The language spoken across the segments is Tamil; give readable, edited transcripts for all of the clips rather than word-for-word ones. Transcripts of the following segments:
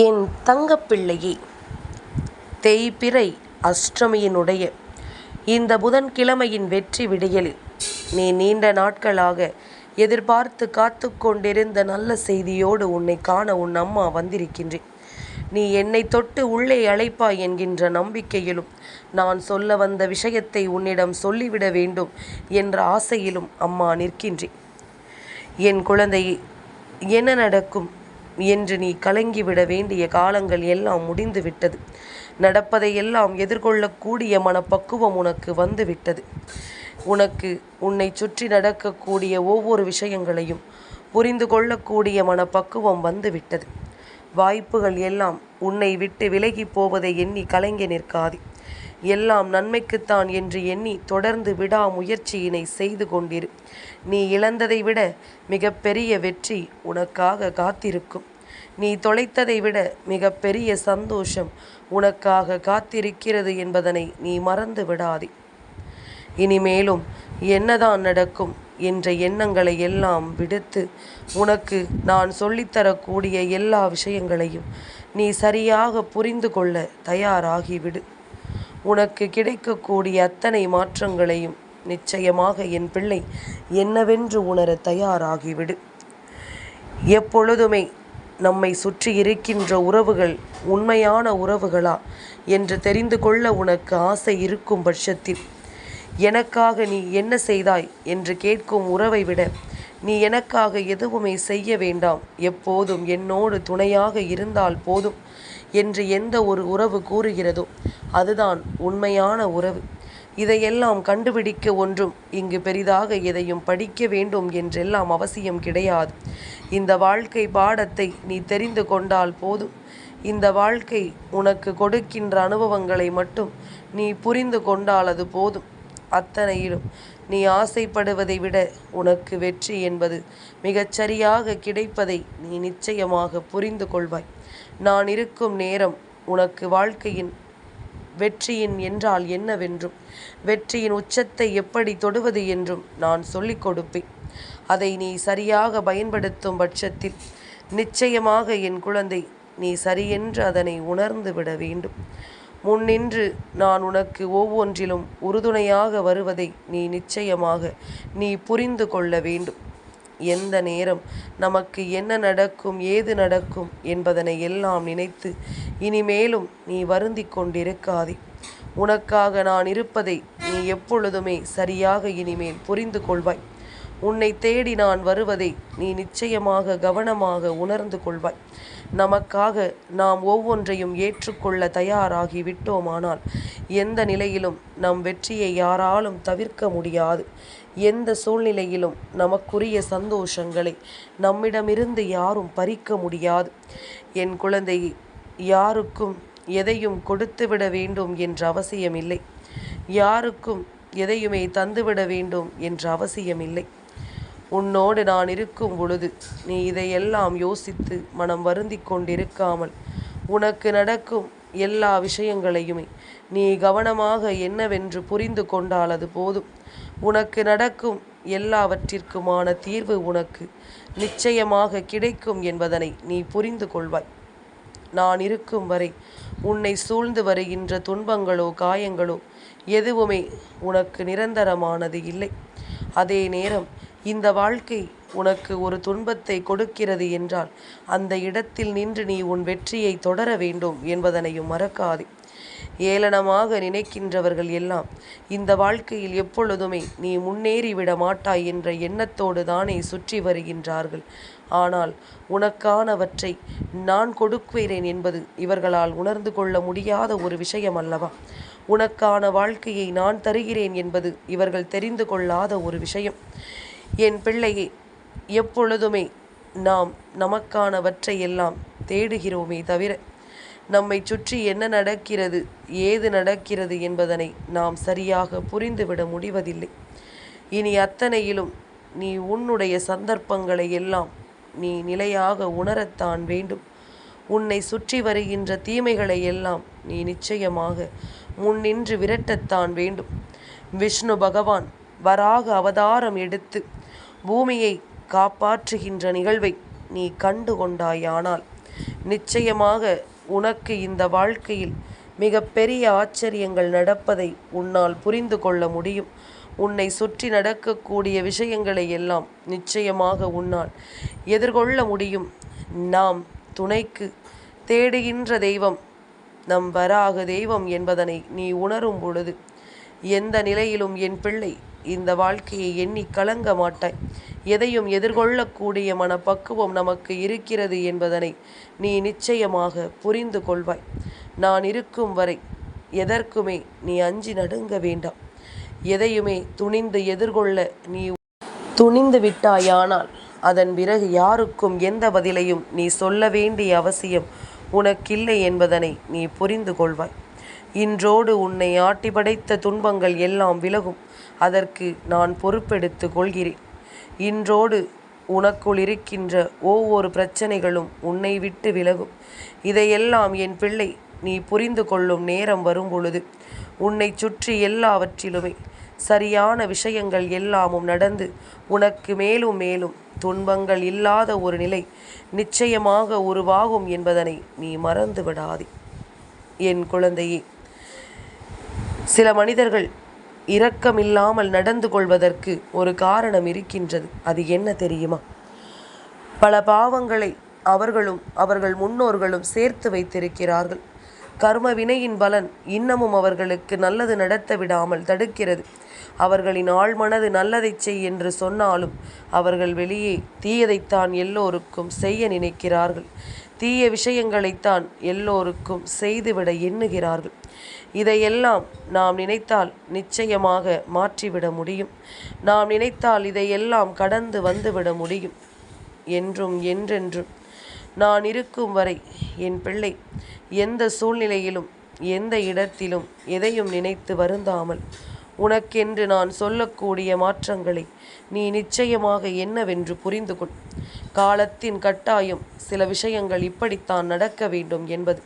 என் தங்கப்பிள்ளையே, தேய்பிறை அஷ்டமியினுடைய இந்த புதன்கிழமையின் வெற்றி விடியலில் நீ நீண்ட நாட்களாக எதிர்பார்த்து காத்து கொண்டிருந்த நல்ல செய்தியோடு உன்னை காண உன் அம்மா வந்திருக்கின்றேன். நீ என்னை தொட்டு உள்ளே அழைப்பாய் என்கின்ற நம்பிக்கையிலும், நான் சொல்ல வந்த விஷயத்தை உன்னிடம் சொல்லிவிட வேண்டும் என்ற ஆசையிலும் அம்மா நிற்கின்றேன். என் குழந்தையே, என்ன நடக்கும் என்று நீ கலங்கிவிட வேண்டிய காலங்கள் எல்லாம் முடிந்து விட்டது. நடப்பதையெல்லாம் எதிர்கொள்ளக்கூடிய மனப்பக்குவம் உனக்கு வந்து விட்டது. உன்னை சுற்றி நடக்கக்கூடிய ஒவ்வொரு விஷயங்களையும் புரிந்து கொள்ளக்கூடிய மனப்பக்குவம் வந்து விட்டது. வாய்ப்புகள் எல்லாம் உன்னை விட்டு விலகி போவதை எண்ணி கலங்கி நிற்காதே. எல்லாம் நன்மைக்குத்தான் என்று எண்ணி தொடர்ந்து விடாமுயற்சியினை செய்து கொண்டிரு. நீ இழந்ததை விட மிகப்பெரிய வெற்றி உனக்காக காத்திருக்கும். நீ தொலைத்ததை விட மிகப்பெரிய சந்தோஷம் உனக்காக காத்திருக்கிறது என்பதனை நீ மறந்து விடாதே. இனிமேலும் என்னதான் நடக்கும் என்ற எண்ணங்களை எல்லாம் விடுத்து, உனக்கு நான் சொல்லித்தரக்கூடிய எல்லா விஷயங்களையும் நீ சரியாக புரிந்து கொள்ள தயாராகிவிடு. உனக்கு கிடைக்கக்கூடிய அத்தனை மாற்றங்களையும் நிச்சயமாக என் பிள்ளை என்னவென்று உணர தயாராகிவிடு. எப்பொழுதுமே நம்மை சுற்றி இருக்கின்ற உறவுகள் உண்மையான உறவுகளா என்று தெரிந்து கொள்ள உனக்கு ஆசை இருக்கும் பட்சத்தில், எனக்காக நீ என்ன செய்தாய் என்று கேட்கும் உறவை விட, நீ எனக்காக எதுவுமே செய்ய வேண்டாம், எப்போதும் என்னோடு துணையாக இருந்தால் போதும் என்று எந்த ஒரு உறவு கூறுகிறதோ அதுதான் உண்மையான உறவு. இதையெல்லாம் கண்டுபிடிக்க ஒன்றும் இங்கு பெரிதாக எதையும் படிக்க வேண்டும் என்றெல்லாம் அவசியம் கிடையாது. இந்த வாழ்க்கை பாடத்தை நீ தெரிந்து கொண்டால் போதும். இந்த வாழ்க்கை உனக்கு கொடுக்கின்ற அனுபவங்களை மட்டும் நீ புரிந்து கொண்டால் அது போதும். அத்தனையிலும் நீ ஆசைப்படுவதை விட உனக்கு வெற்றி என்பது மிகச்சரியாக கிடைப்பதை நீ நிச்சயமாக புரிந்து கொள்வாய். நான் இருக்கும் நேரம் உனக்கு வாழ்க்கையின் வெற்றியின் என்றால் என்னவென்றும், வெற்றியின் உச்சத்தை எப்படி தொடுவது என்றும் நான் சொல்லிக் கொடுப்பேன். அதை நீ சரியாக பயன்படுத்தும் பட்சத்தில் நிச்சயமாக என் குழந்தை, நீ சரியென்று அதனை உணர்ந்து விட வேண்டும். முன்னின்று நான் உனக்கு ஒவ்வொன்றிலும் உறுதுணையாக வருவதை நீ நிச்சயமாக நீ புரிந்து கொள்ள வேண்டும். எந்த நேரம் நமக்கு என்ன நடக்கும், ஏது நடக்கும் என்பதனை எல்லாம் நினைத்து இனிமேலும் நீ வருந்தி கொண்டிருக்காதே. உனக்காக நான் இருப்பதை நீ எப்பொழுதுமே சரியாக இனிமேல் புரிந்து கொள்வாய். உன்னை தேடி நான் வருவதை நீ நிச்சயமாக கவனமாக உணர்ந்து கொள்வாய். நமக்காக நாம் ஒவ்வொன்றையும் ஏற்றுக்கொள்ள தயாராகி விட்டோமானால் எந்த நிலையிலும் நம் வெற்றியை யாராலும் தவிர்க்க முடியாது. எந்த சூழ்நிலையிலும் நமக்குரிய சந்தோஷங்களை நம்மிடமிருந்து யாரும் பறிக்க முடியாது. என் குழந்தையை, யாருக்கும் எதையும் கொடுத்துவிட வேண்டும் என்ற அவசியமில்லை. யாருக்கும் எதையுமே தந்துவிட வேண்டும் என்ற அவசியமில்லை. உன்னோடு நான் இருக்கும் பொழுது நீ இதையெல்லாம் யோசித்து மனம் வருந்தி கொண்டிருக்காமல், உனக்கு நடக்கும் எல்லா விஷயங்களையுமே நீ கவனமாக என்னவென்று புரிந்து கொண்டால் அது போதும். உனக்கு நடக்கும் எல்லாவற்றிற்குமான தீர்வு உனக்கு நிச்சயமாக கிடைக்கும் என்பதனை நீ புரிந்து கொள்வாய். நான் இருக்கும் வரை உன்னை சூழ்ந்து வருகின்ற துன்பங்களோ காயங்களோ எதுவுமே உனக்கு நிரந்தரமானது இல்லை. அதே நேரம் இந்த வாழ்க்கை உனக்கு ஒரு துன்பத்தை கொடுக்கிறது என்றால் அந்த இடத்தில் நின்று நீ உன் வெற்றியை தொடர வேண்டும் என்பதனையும் மறக்காதே. ஏளனமாக நினைக்கின்றவர்கள் எல்லாம் இந்த வாழ்க்கையில் எப்பொழுதுமே நீ முன்னேறிவிட மாட்டாய் என்ற எண்ணத்தோடு தானே சுற்றி வருகின்றார்கள். ஆனால் உனக்கானவற்றை நான் கொடுக்கிறேன் என்பது இவர்களால் உணர்ந்து கொள்ள முடியாத ஒரு விஷயம் அல்லவா? உனக்கான வாழ்க்கையை நான் தருகிறேன் என்பது இவர்கள் தெரிந்து கொள்ளாத ஒரு விஷயம். என் பிள்ளையே, எப்பொழுதுமே நாம் நமக்கானவற்றை எல்லாம் தேடுகிறோமே தவிர, நம்மை சுற்றி என்ன நடக்கிறது, ஏது நடக்கிறது என்பதனை நாம் சரியாக புரிந்துவிட முடிவதில்லை. இனி அத்தனையிலும் நீ உன்னுடைய சந்தர்ப்பங்களை எல்லாம் நீ நிலையாக உணரத்தான் வேண்டும். உன்னை சுற்றி வருகின்ற தீமைகளை எல்லாம் நீ நிச்சயமாக முன்னின்று விரட்டத்தான் வேண்டும். விஷ்ணு பகவான் வராக அவதாரம் எடுத்து பூமியை காப்பாற்றுகின்ற நிகழ்வை நீ கண்டு கொண்டாயானால் நிச்சயமாக உனக்கு இந்த வாழ்க்கையில் மிக பெரிய ஆச்சரியங்கள் நடப்பதை உன்னால் புரிந்து கொள்ள முடியும். உன்னை சுற்றி நடக்கக்கூடிய விஷயங்களை எல்லாம் நிச்சயமாக உன்னால் எதிர்கொள்ள முடியும். நாம் துணைக்கு தேடுகின்ற தெய்வம் நம் வராக தெய்வம் என்பதனை நீ உணரும் பொழுது எந்த நிலையிலும் என் பிள்ளை இந்த வாழ்க்கையை எண்ணி கலங்க மாட்டாய். எதையும் எதிர்கொள்ளக்கூடிய மனப்பக்குவம் நமக்கு இருக்கிறது என்பதனை நீ நிச்சயமாக புரிந்து கொள்வாய். நான் இருக்கும் வரை எதற்குமே நீ அஞ்சி நடுங்க வேண்டாம். எதையுமே துணிந்து எதிர்கொள்ள நீ துணிந்து விட்டாயானால் அதன் பிறகு யாருக்கும் எந்த பதிலையும் நீ சொல்ல வேண்டிய அவசியம் உனக்கில்லை என்பதனை நீ புரிந்து கொள்வாய். இன்றோடு உன்னை ஆட்டி படைத்த துன்பங்கள் எல்லாம் விலகும். அதற்கு நான் பொறுப்பெடுத்து கொள்கிறேன். இன்றோடு உனக்குள் இருக்கின்ற ஒவ்வொரு பிரச்சனைகளும் உன்னை விட்டு விலகும். இதையெல்லாம் என் பிள்ளை நீ புரிந்து கொள்ளும் நேரம் வரும்பொழுது உன்னை சுற்றி எல்லாவற்றிலுமே சரியான விஷயங்கள் எல்லாமும் நடந்து உனக்கு மேலும் மேலும் துன்பங்கள் இல்லாத ஒரு நிலை நிச்சயமாக உருவாகும் என்பதனை நீ மறந்து விடாதே. என் குழந்தையே, சில மனிதர்கள் இரக்கமில்லாமல் நடந்து கொள்வதற்கு ஒரு காரணம் இருக்கின்றது. அது என்ன தெரியுமா? பல பாவங்களை அவர்கள் முன்னோர்களும் சேர்த்து வைத்திருக்கிறார்கள். கர்ம வினையின் பலன் இன்னமும் அவர்களுக்கு நல்லது நடத்த விடாமல் தடுக்கிறது. அவர்களின் ஆழ்மனது நல்லதை செய் என்று சொன்னாலும் அவர்கள் வெளியே தீயதைத்தான் எல்லோருக்கும் செய்ய நினைக்கிறார்கள். தீய விஷயங்களைத்தான் எல்லோருக்கும் செய்துவிட எண்ணுகிறார்கள். இதையெல்லாம் நாம் நினைத்தால் நிச்சயமாக மாற்றிவிட முடியும். நாம் நினைத்தால் இதையெல்லாம் கடந்து வந்துவிட முடியும். என்றும் என்றென்றும் நான் இருக்கும் வரை என் பிள்ளை எந்த சூழ்நிலையிலும் எந்த இடத்திலும் எதையும் நினைத்து வருந்தாமல் உனக்கென்று நான் சொல்லக்கூடிய மாற்றங்களை நீ நிச்சயமாக என்னவென்று புரிந்து கொள். காலத்தின் கட்டாயம் சில விஷயங்கள் இப்படித்தான் நடக்க வேண்டும் என்பது.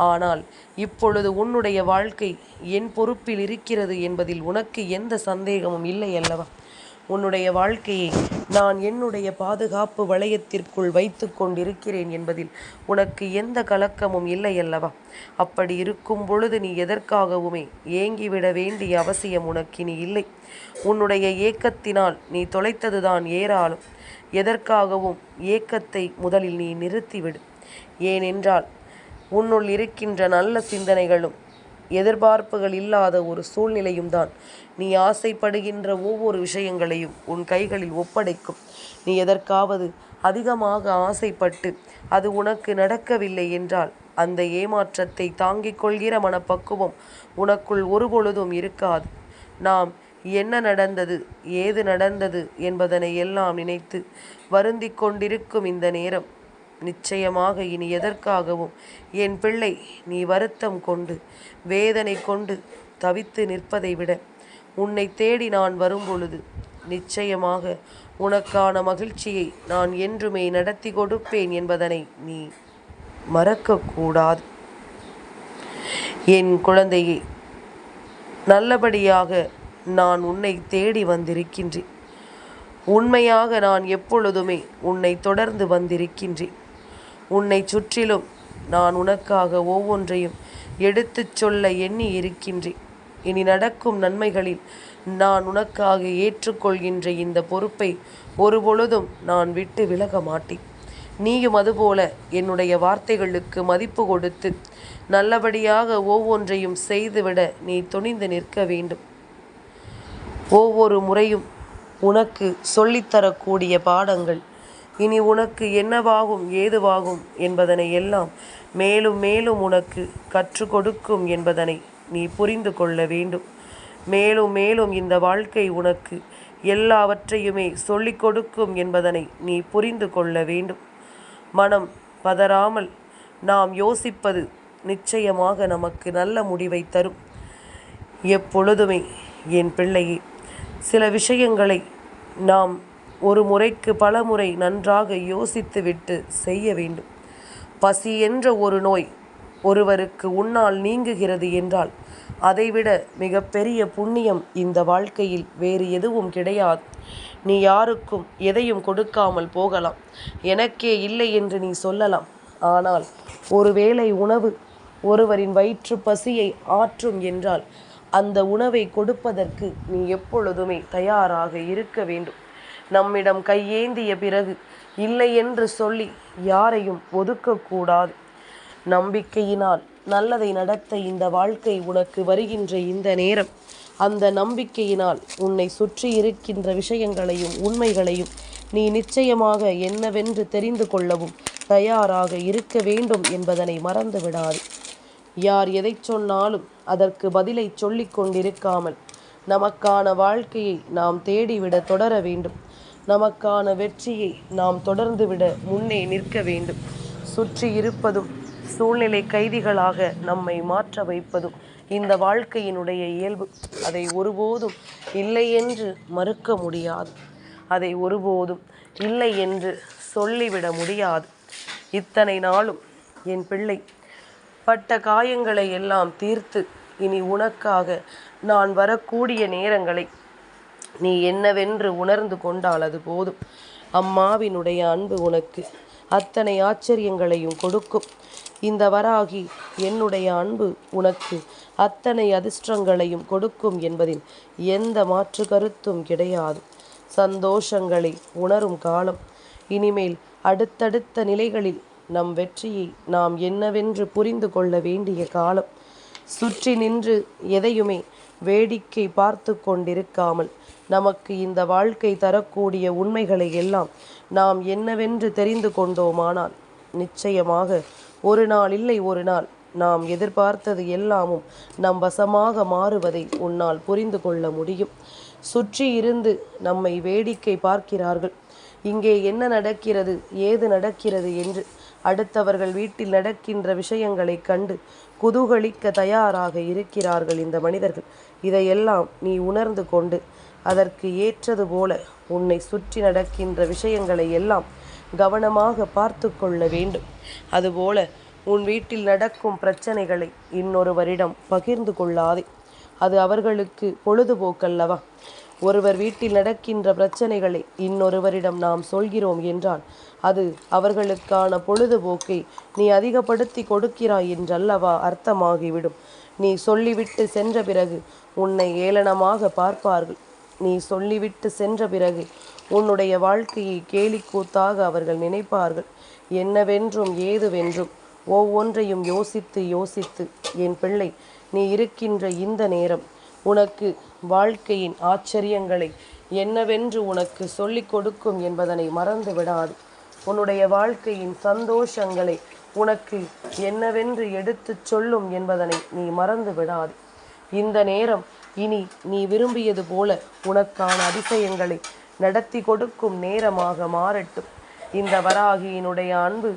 ஆனால் இப்பொழுது உன்னுடைய வாழ்க்கை என் பொறுப்பில் இருக்கிறது என்பதில் உனக்கு எந்த சந்தேகமும் இல்லை அல்லவா? உன்னுடைய வாழ்க்கையை நான் என்னுடைய பாதுகாப்பு வளையத்திற்குள் வைத்து கொண்டிருக்கிறேன் என்பதில் உனக்கு எந்த கலக்கமும் இல்லை அல்லவா? அப்படி இருக்கும் பொழுது நீ எதற்காகவுமே ஏங்கிவிட வேண்டிய அவசியம் உனக்கினி இல்லை. உன்னுடைய ஏக்கத்தினால் நீ தொலைத்ததுதான் ஏராளம். எதற்காகவும் ஏக்கத்தை முதலில் நீ நிறுத்திவிடு. ஏனென்றால் உன்னுள் இருக்கின்ற நல்ல சிந்தனைகளும் எதிர்பார்ப்புகள் இல்லாத ஒரு சூழ்நிலையும் தான் நீ ஆசைப்படுகின்ற ஒவ்வொரு விஷயங்களையும் உன் கைகளில் ஒப்படைக்கும். நீ எதற்காவது அதிகமாக ஆசைப்பட்டு அது உனக்கு நடக்கவில்லை என்றால் அந்த ஏமாற்றத்தை தாங்கிக் கொள்கிற மனப்பக்குவம் உனக்குள் ஒருபொழுதும் இருக்காது. நாம் என்ன நடந்தது, ஏது நடந்தது என்பதனை எல்லாம் நினைத்து வருந்தி கொண்டிருக்கும் இந்த நேரம் நிச்சயமாக இனி எதற்காகவும் என் பிள்ளை நீ வருத்தம் கொண்டு வேதனை கொண்டு தவித்து நிற்பதை விட உன்னை தேடி நான் வரும்பொழுது நிச்சயமாக உனக்கான மகிழ்ச்சியை நான் என்றுமே நடத்தி கொடுப்பேன் என்பதனை நீ மறக்கக்கூடாது. என் குழந்தையே, நல்லபடியாக நான் உன்னை தேடி வந்திருக்கின்றேன். உண்மையாக நான் எப்பொழுதுமே உன்னை தொடர்ந்து வந்திருக்கின்றேன். உன்னை சுற்றிலும் நான் உனக்காக ஒவ்வொன்றையும் எடுத்துச் சொல்ல எண்ணி இருக்கின்றேன். இனி நடக்கும் நன்மைகளில் நான் உனக்காக ஏற்றுக்கொள்கின்ற இந்த பொறுப்பை ஒருபொழுதும் நான் விட்டு விலக மாட்டேன். நீயும் அதுபோல என்னுடைய வார்த்தைகளுக்கு மதிப்பு கொடுத்து நல்லபடியாக ஒவ்வொன்றையும் செய்துவிட நீ துணிந்து நிற்க வேண்டும். ஒவ்வொரு முறையும் உனக்கு சொல்லித்தரக்கூடிய பாடங்கள் இனி உனக்கு என்னவாகும் ஏதுவாகும் என்பதனை எல்லாம் மேலும் மேலும் உனக்கு கற்றுக் கொடுக்கும் என்பதனை நீ புரிந்து கொள்ள வேண்டும். மேலும் மேலும் இந்த வாழ்க்கை உனக்கு எல்லாவற்றையுமே சொல்லிக் கொடுக்கும் என்பதனை நீ புரிந்து கொள்ள வேண்டும். மனம் பதறாமல் நாம் யோசிப்பது நிச்சயமாக நமக்கு நல்ல முடிவை தரும். எப்பொழுதுமே என் பிள்ளையே, சில விஷயங்களை நாம் ஒரு முறைக்கு பல முறை நன்றாக யோசித்துவிட்டு செய்ய வேண்டும். பசி என்ற ஒரு நோய் ஒருவருக்கு உன்னால் நீங்குகிறது என்றால் அதைவிட மிகப்பெரிய புண்ணியம் இந்த வாழ்க்கையில் வேறு எதுவும் கிடையாது. நீ யாருக்கும் எதையும் கொடுக்காமல் போகலாம், எனக்கே இல்லை என்று நீ சொல்லலாம். ஆனால் ஒருவேளை உணவு ஒருவரின் வயிற்று பசியை ஆற்றும் என்றால் அந்த உணவை கொடுப்பதற்கு நீ எப்பொழுதுமே தயாராக இருக்க வேண்டும். நம்மிடம் கையேந்திய பிறகு இல்லை என்று சொல்லி யாரையும் ஒதுக்கக்கூடாது. நம்பிக்கையினால் நல்லதை நடத்த இந்த வாழ்க்கை உனக்கு வருகின்ற இந்த நேரம், அந்த நம்பிக்கையினால் உன்னை சுற்றி இருக்கின்ற விஷயங்களையும் உண்மைகளையும் நீ நிச்சயமாக என்னவென்று தெரிந்து கொள்ளவும் தயாராக இருக்க வேண்டும் என்பதனை மறந்து விடாது. யார் எதை சொன்னாலும் அதற்கு பதிலை சொல்லிக் கொண்டிருக்காமல் நமக்கான வாழ்க்கையை நாம் தேடிவிட தொடர வேண்டும். நமக்கான வெற்றியை நாம் தொடர்ந்துவிட முன்னே நிற்க வேண்டும். சுற்றி இருப்பதும் சூழ்நிலை கைதிகளாக நம்மை மாற்ற வைப்பதும் இந்த வாழ்க்கையினுடைய இயல்பு. அதை ஒருபோதும் இல்லை என்று மறுக்க முடியாது. அதை ஒருபோதும் இல்லை என்று சொல்லிவிட முடியாது. இத்தனை நாளும் என் பிள்ளை பட்ட காயங்களை எல்லாம் தீர்த்து இனி உனக்காக நான் வரக்கூடிய நேரங்களை நீ என்னவென்று உணர்ந்து கொண்டால் அது போதும். அம்மாவினுடைய அன்பு உனக்கு அத்தனை ஆச்சரியங்களையும் கொடுக்கும். இந்த வராகி என்னுடைய அன்பு உனக்கு அத்தனை அதிர்ஷ்டங்களையும் கொடுக்கும் என்பதில் எந்த மாற்று கருத்தும் கிடையாது. சந்தோஷங்களை உணரும் காலம். இனிமேல் அடுத்தடுத்த நிலைகளில் நம் வெற்றியை நாம் என்னவென்று புரிந்து கொள்ள வேண்டிய காலம். சுற்றி நின்று எதையுமே வேடிக்கை பார்த்து கொண்டிருக்காமல் நமக்கு இந்த வாழ்க்கை தரக்கூடிய உண்மைகளை எல்லாம் நாம் என்னவென்று தெரிந்து கொண்டோமானால் நிச்சயமாக ஒரு நாள் இல்லை ஒரு நாள் நாம் எதிர்பார்த்தது எல்லாமும் நம் வசமாக மாறுவதை உன்னால் புரிந்து கொள்ள முடியும். சுற்றி இருந்து நம்மை வேடிக்கை பார்க்கிறார்கள். இங்கே என்ன நடக்கிறது, ஏது நடக்கிறது என்று அடுத்தவர்கள் வீட்டில் நடக்கின்ற விஷயங்களை கண்டு குதூகலிக்க தயாராக இருக்கிறார்கள் இந்த மனிதர்கள். இதையெல்லாம் நீ உணர்ந்து கொண்டு அதற்கு ஏற்றது போல உன்னை சுற்றி நடக்கின்ற விஷயங்களை எல்லாம் கவனமாக பார்த்து கொள்ள வேண்டும். அதுபோல உன் வீட்டில் நடக்கும் பிரச்சனைகளை இன்னொருவரிடம் பகிர்ந்து கொள்ளாதே. அது அவர்களுக்கு பொழுதுபோக்கல்லவா? ஒருவர் வீட்டில் நடக்கின்ற பிரச்சனைகளை இன்னொருவரிடம் நாம் சொல்கிறோம் என்றால் அது அவர்களுக்கான பொழுதுபோக்கை நீ அதிகப்படுத்தி கொடுக்கிறாய் என்றல்லவா அர்த்தமாகிவிடும். நீ சொல்லிவிட்டு சென்ற பிறகு உன்னை ஏளனமாக பார்ப்பார்கள். நீ சொல்லிவிட்டு சென்ற பிறகு உன்னுடைய வாழ்க்கையை கேலிக்கூத்தாக அவர்கள் நினைப்பார்கள். என்னவென்றும் ஏதுவென்றும் ஒவ்வொன்றையும் யோசித்து யோசித்து என் பிள்ளை நீ இருக்கின்ற இந்த நேரம் உனக்கு வாழ்க்கையின் ஆச்சரியங்களை என்னவென்று உனக்கு சொல்லிக் கொடுக்கும் என்பதனை மறந்து விடாது. உன்னுடைய வாழ்க்கையின் சந்தோஷங்களை உனக்கு என்னவென்று எடுத்துச் சொல்லும் என்பதனை நீ மறந்து விடாது. இந்த நேரம் இனி நீ விரும்பியது போல உனக்கான அதிசயங்களை நடத்தி கொடுக்கும் நேரமாக மாறட்டும். இந்த வராகியினுடைய அன்பு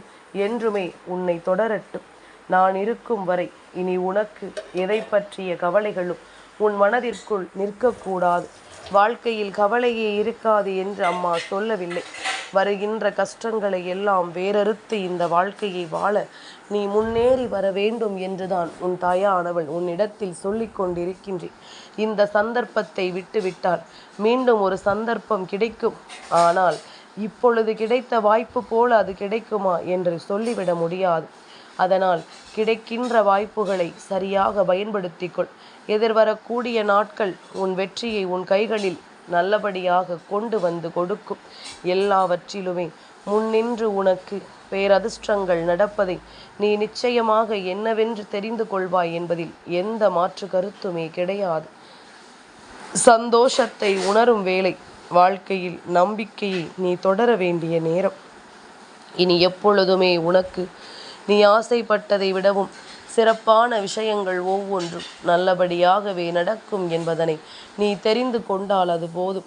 என்றுமே உன்னை தொடரட்டும். நான் இருக்கும் வரை இனி உனக்கு எதை பற்றிய கவலைகளும் உன் மனதிற்குள் நிற்கக்கூடாது. வாழ்க்கையில் கவலையே இருக்காது என்று அம்மா சொல்லவில்லை. வருகின்ற கஷ்டங்களை எல்லாம் வேறறுத்து இந்த வாழ்க்கையை வாழ நீ முன்னேறி வர வேண்டும் என்றுதான் உன் தாயானவள் உன்னிடத்தில் சொல்லிக் கொண்டிருக்கின்றேன். இந்த சந்தர்ப்பத்தை விட்டுவிட்டால் மீண்டும் ஒரு சந்தர்ப்பம் கிடைக்கும். ஆனால் இப்பொழுது கிடைத்த வாய்ப்பு போல அது கிடைக்குமா என்று சொல்லிவிட முடியாது. அதனால் கிடைக்கின்ற வாய்ப்புகளை சரியாக பயன்படுத்திக்கொள். எதிர்வரக்கூடிய நாட்கள் உன் வெற்றியை உன் கைகளில் நல்லபடியாக கொண்டு வந்து கொடுக்கும். எல்லாவற்றிலுமே முன்னின்று உனக்கு பேரதிர்ஷ்டங்கள் நடப்பதை நீ நிச்சயமாக என்னவென்று தெரிந்து கொள்வாய் என்பதில் எந்த மாற்று கருத்துமே கிடையாது. சந்தோஷத்தை உணரும் வேளை, வாழ்க்கையில் நம்பிக்கையை நீ தொடர வேண்டிய நேரம். இனி எப்பொழுதுமே உனக்கு நீ ஆசைப்பட்டதை விடவும் சிறப்பான விஷயங்கள் ஒவ்வொன்றும் நல்லபடியாகவே நடக்கும் என்பதனை நீ தெரிந்து கொண்டால் அது போதும்.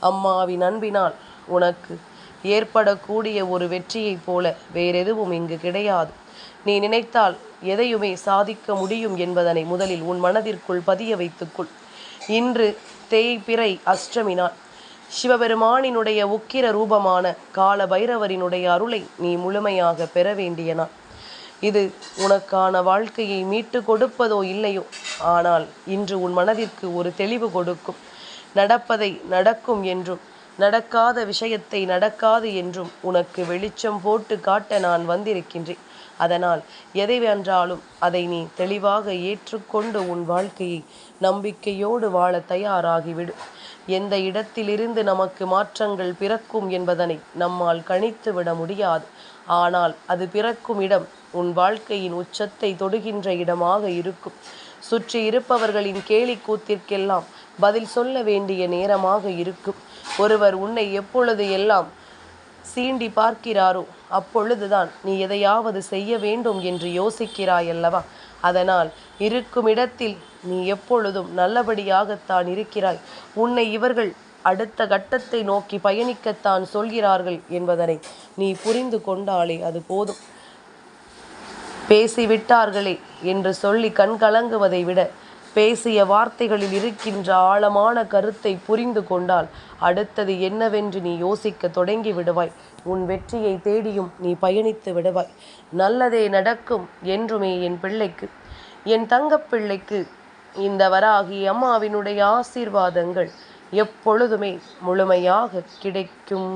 அம்மாவின் அன்பினால் உனக்கு ஏற்படக்கூடிய ஒரு வெற்றியைப் போல வேறெதுவும் இங்கு கிடையாது. நீ நினைத்தால் எதையுமே சாதிக்க முடியும் என்பதனை முதலில் உன் மனதிற்குள் பதிய வைத்துக்கொள். இன்று தேய்பிறை அஷ்டமி நாள். சிவபெருமானினுடைய உக்கிர ரூபமான கால பைரவரினுடைய அருளை நீ முழுமையாக பெற வேண்டிய நாள். இது உனக்கான வாழ்க்கையை மீட்டு கொடுப்பதோ இல்லையோ, ஆனால் இன்று உன் மனதிற்கு ஒரு தெளிவு கொடுக்கும். நடப்பதை நடக்கும் என்றும் நடக்காத விஷயத்தை நடக்காது என்றும் உனக்கு வெளிச்சம் போட்டு காட்ட நான் வந்திருக்கின்றேன். அதனால் எதை வென்றாலும் அதை நீ தெளிவாக ஏற்றுக்கொண்டு உன் வாழ்க்கையை நம்பிக்கையோடு வாழ தயாராகிவிடு. எந்த இடத்திலிருந்து நமக்கு மாற்றங்கள் பிறக்கும் என்பதனை நம்மால் கணித்து விட முடியாது. ஆனால் அது பிறக்கும் இடம் உன் வாழ்க்கையின் உச்சத்தை தொடுகின்ற இடமாக இருக்கும். சுற்றி இருப்பவர்களின் கேலி கூத்திற்கெல்லாம் பதில் சொல்ல வேண்டிய நேரமாக இருக்கும். ஒருவர் உன்னை எப்பொழுது எல்லாம் சீண்டி பார்க்கிறாரோ அப்பொழுதுதான் நீ எதையாவது செய்ய வேண்டும் என்று யோசிக்கிறாய் அல்லவா? அதனால் இருக்கும் இடத்தில் நீ எப்பொழுதும் நல்லபடியாகத்தான் இருக்கிறாய். உன்னை இவர்கள் அடுத்த கட்டத்தை நோக்கி பயணிக்கத்தான் சொல்கிறார்கள் என்பதனை நீ புரிந்து கொண்டாலே அது போதும். பேசிவிட்டார்களே என்று சொல்லி கண்கலங்குவதை விட பேசிய வார்த்தைகளில் இருக்கின்ற ஆழமான கருத்தை புரிந்து கொண்டால் அடுத்தது என்னவென்று நீ யோசிக்க தொடங்கி விடுவாய். உன் வெற்றியை தேடியும் நீ பயணித்து விடுவாய். நல்லதே நடக்கும் என்றுமே என் பிள்ளைக்கு, என் தங்கப்பிள்ளைக்கு இந்த வராகி அம்மாவினுடைய ஆசீர்வாதங்கள் எப்பொழுதுமே முழுமையாக கிடைக்கும்.